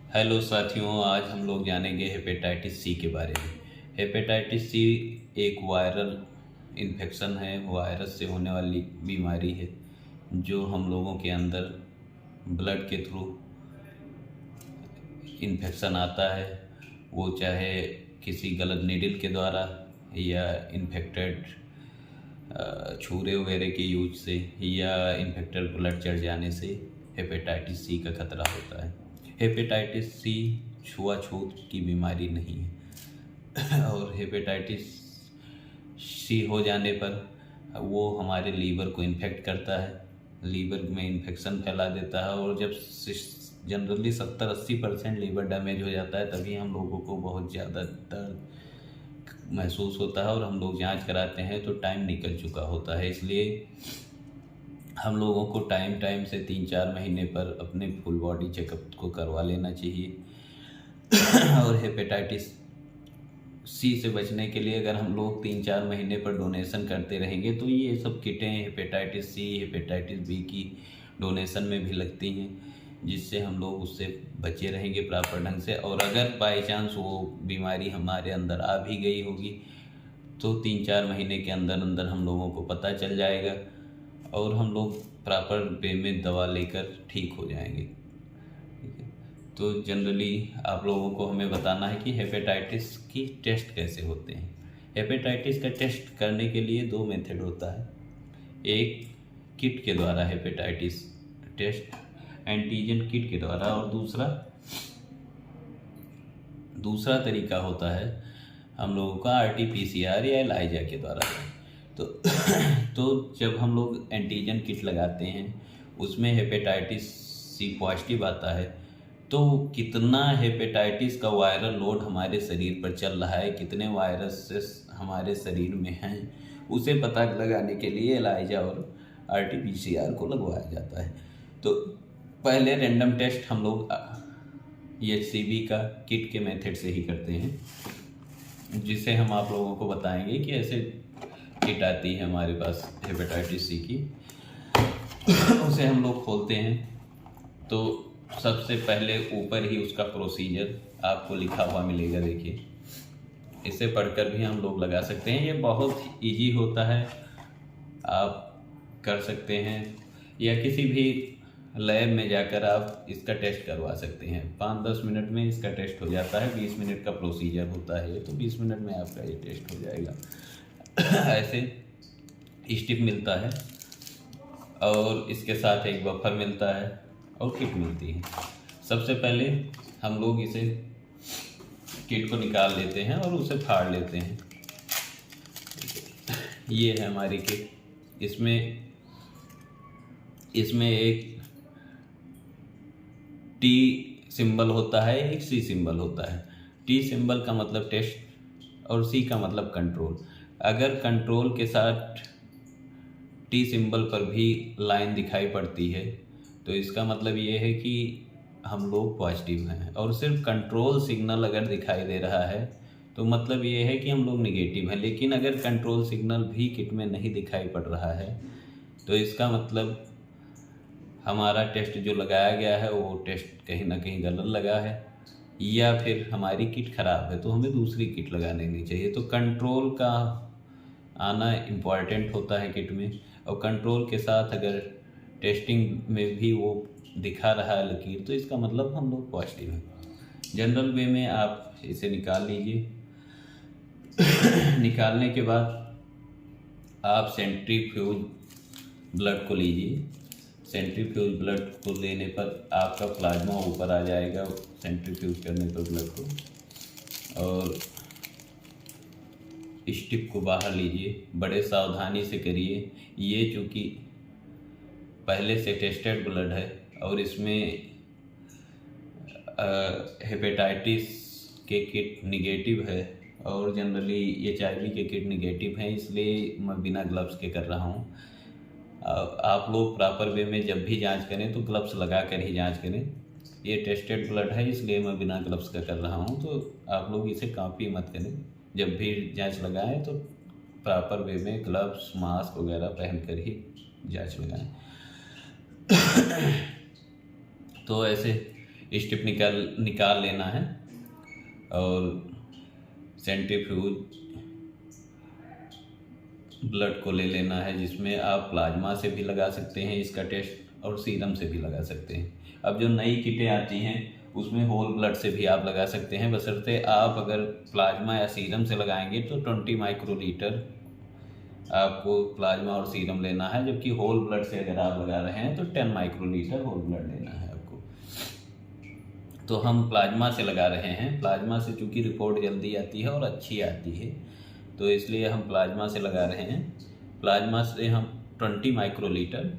Hello साथियों, आज हम लोग जानेंगे हेपेटाइटिस सी के बारे में। हेपेटाइटिस सी एक वायरल इन्फेक्शन है, वायरस से होने वाली बीमारी है जो हम लोगों के अंदर ब्लड के थ्रू इन्फेक्शन आता है। वो चाहे किसी गलत नीडल के द्वारा या इन्फेक्टेड छुरे वगैरह के यूज से या इन्फेक्टेड ब्लड चढ़ जाने से हेपेटाइटिस सी का खतरा होता है। हेपेटाइटिस सी छुआछूत की बीमारी नहीं है और हेपेटाइटिस सी हो जाने पर वो हमारे लीवर को इन्फेक्ट करता है, लीवर में इन्फेक्शन फैला देता है और जब जनरली 70-80% लीवर डैमेज हो जाता है तभी हम लोगों को बहुत ज़्यादा दर्द महसूस होता है और हम लोग जांच कराते हैं तो टाइम निकल चुका होता है। इसलिए हम लोगों को टाइम टाइम से 3-4 महीने पर अपने फुल बॉडी चेकअप को करवा लेना चाहिए। और हेपेटाइटिस सी से बचने के लिए अगर हम लोग 3-4 महीने पर डोनेशन करते रहेंगे तो ये सब किटें हेपेटाइटिस सी, हेपेटाइटिस बी की डोनेशन में भी लगती हैं, जिससे हम लोग उससे बचे रहेंगे प्रॉपर ढंग से। और अगर बाई चांस वो बीमारी हमारे अंदर आ भी गई होगी तो 3-4 महीने के अंदर अंदर हम लोगों को पता चल जाएगा और हम लोग प्रॉपर वे में दवा लेकर ठीक हो जाएंगे। ठीक है, तो जनरली आप लोगों को हमें बताना है कि हेपेटाइटिस की टेस्ट कैसे होते हैं। हेपेटाइटिस का टेस्ट करने के लिए 2 मेथड होता है। एक किट के द्वारा हेपेटाइटिस टेस्ट, एंटीजन किट के द्वारा, और दूसरा तरीका होता है हम लोगों का RT-PCR या एलाइजा के द्वारा। तो तो जब हम लोग एंटीजन किट लगाते हैं उसमें हेपेटाइटिस सी पॉजिटिव आता है तो कितना हेपेटाइटिस का वायरल लोड हमारे शरीर पर चल रहा है, कितने वायरसेस हमारे शरीर में हैं, उसे पता लगाने के लिए एलाइजा और RT-PCR को लगवाया जाता है। तो पहले रैंडम टेस्ट हम लोग HCV का किट के मेथड से ही करते हैं, जिसे हम आप लोगों को बताएंगे कि ऐसे किट आती है हमारे पास हेपेटाइटिस सी की। उसे हम लोग खोलते हैं तो सबसे पहले ऊपर ही उसका प्रोसीजर आपको लिखा हुआ मिलेगा, देखिए। इसे पढ़कर भी हम लोग लगा सकते हैं, ये बहुत इजी होता है, आप कर सकते हैं या किसी भी लैब में जाकर आप इसका टेस्ट करवा सकते हैं। 5-10 मिनट में इसका टेस्ट हो जाता है। 20 मिनट का प्रोसीजर होता है, तो 20 मिनट में आपका ये टेस्ट हो जाएगा। ऐसे स्टिक मिलता है और इसके साथ एक बफर मिलता है और किट मिलती है। सबसे पहले हम लोग इसे किट को निकाल लेते हैं और उसे फाड़ लेते हैं। ये है हमारी किट। इसमें एक टी सिंबल होता है, एक सी सिंबल होता है। टी सिंबल का मतलब टेस्ट और सी का मतलब कंट्रोल। अगर कंट्रोल के साथ टी सिंबल पर भी लाइन दिखाई पड़ती है तो इसका मतलब ये है कि हम लोग पॉजिटिव हैं, और सिर्फ कंट्रोल सिग्नल अगर दिखाई दे रहा है तो मतलब ये है कि हम लोग निगेटिव हैं। लेकिन अगर कंट्रोल सिग्नल भी किट में नहीं दिखाई पड़ रहा है तो इसका मतलब हमारा टेस्ट जो लगाया गया है वो टेस्ट कहीं ना कहीं गलत लगा है, या फिर हमारी किट ख़राब है, तो हमें दूसरी किट लगा लेनी चाहिए। तो कंट्रोल का आना इम्पॉर्टेंट होता है किट में, और कंट्रोल के साथ अगर टेस्टिंग में भी वो दिखा रहा है लकीर तो इसका मतलब हम लोग पॉजिटिव हैं। जनरल वे में आप इसे निकाल लीजिए। निकालने के बाद आप सेंट्रीफ्यूज ब्लड को लीजिए। सेंट्रीफ्यूज ब्लड को लेने पर आपका प्लाज्मा ऊपर आ जाएगा सेंट्रीफ्यूज करने पर ब्लड को, और स्टिक को बाहर लीजिए। बड़े सावधानी से करिए, ये चूँकि पहले से टेस्टेड ब्लड है और इसमें हेपेटाइटिस के किट निगेटिव है और जनरली HIV के किट निगेटिव हैं, इसलिए मैं बिना ग्लव्स के कर रहा हूँ। आप लोग प्रॉपर वे में जब भी जांच करें तो ग्लव्स लगा कर ही जांच करें। ये टेस्टेड ब्लड है इसलिए मैं बिना ग्लव्स का कर रहा हूँ, तो आप लोग इसे कॉपी मत करें। जब भी जांच लगाएं तो प्रॉपर वे में ग्लव्स, मास्क वगैरह पहन कर ही जांच लगाएं। तो ऐसे स्ट्रिप निकाल लेना है और सेंट्रीफ्यूज ब्लड को ले लेना है, जिसमें आप प्लाज्मा से भी लगा सकते हैं इसका टेस्ट और सीरम से भी लगा सकते हैं। अब जो नई किटें आती हैं उसमें होल ब्लड से भी आप लगा सकते हैं, बशर्ते आप अगर प्लाज्मा या सीरम से लगाएंगे तो 20 माइक्रोलीटर आपको प्लाज्मा और सीरम लेना है, जबकि होल ब्लड से अगर आप लगा रहे हैं तो 10 माइक्रोलीटर होल ब्लड लेना है आपको। तो हम प्लाज्मा से लगा रहे हैं, प्लाज्मा से चूँकि रिपोर्ट जल्दी आती है और अच्छी आती है, तो इसलिए हम प्लाज्मा से लगा रहे हैं। प्लाज्मा से हम 20 माइक्रोलीटर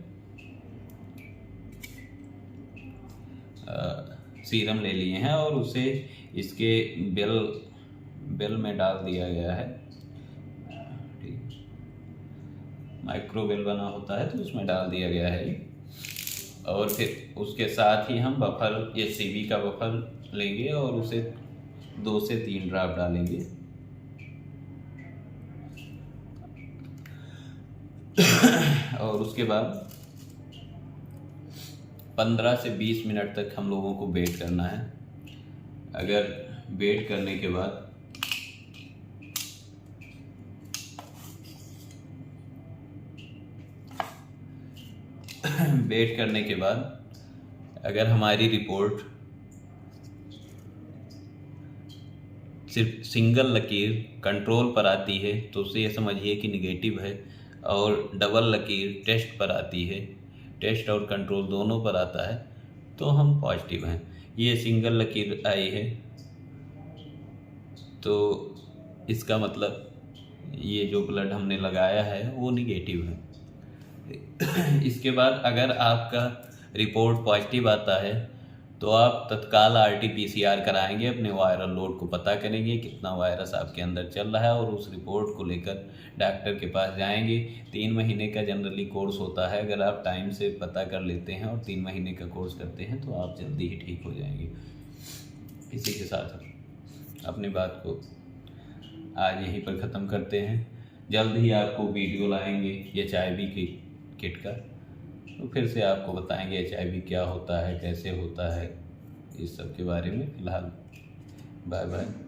सीरम ले लिए हैं और उसे इसके बेल में डाल दिया गया है। ठीक, माइक्रो बेल बना होता है तो उसमें डाल दिया गया है। और फिर उसके साथ ही हम बफर, ये सीबी का बफर लेंगे और उसे 2 से 3 ड्रॉप डालेंगे। और उसके बाद 15 से 20 मिनट तक हम लोगों को वेट करना है। अगर वेट करने के बाद अगर हमारी रिपोर्ट सिर्फ सिंगल लकीर कंट्रोल पर आती है तो उसे ये समझिए कि निगेटिव है, और डबल लकीर टेस्ट पर आती है, टेस्ट और कंट्रोल दोनों पर आता है, तो हम पॉजिटिव हैं। ये सिंगल लकीर आई है तो इसका मतलब ये जो ब्लड हमने लगाया है वो निगेटिव है। इसके बाद अगर आपका रिपोर्ट पॉजिटिव आता है तो आप तत्काल RT-PCR कराएंगे, अपने वायरल लोड को पता करेंगे कितना वायरस आपके अंदर चल रहा है, और उस रिपोर्ट को लेकर डॉक्टर के पास जाएंगे। 3 महीने का जनरली कोर्स होता है, अगर आप टाइम से पता कर लेते हैं और 3 महीने का कोर्स करते हैं तो आप जल्दी ही ठीक हो जाएंगे। इसी के साथ अपनी बात को आज यहीं पर ख़त्म करते हैं। जल्द ही आपको वीडियो लाएंगे HIV की किट का, तो फिर से आपको बताएंगे HIV क्या होता है, कैसे होता है, इस सब के बारे में। फ़िलहाल बाय बाय।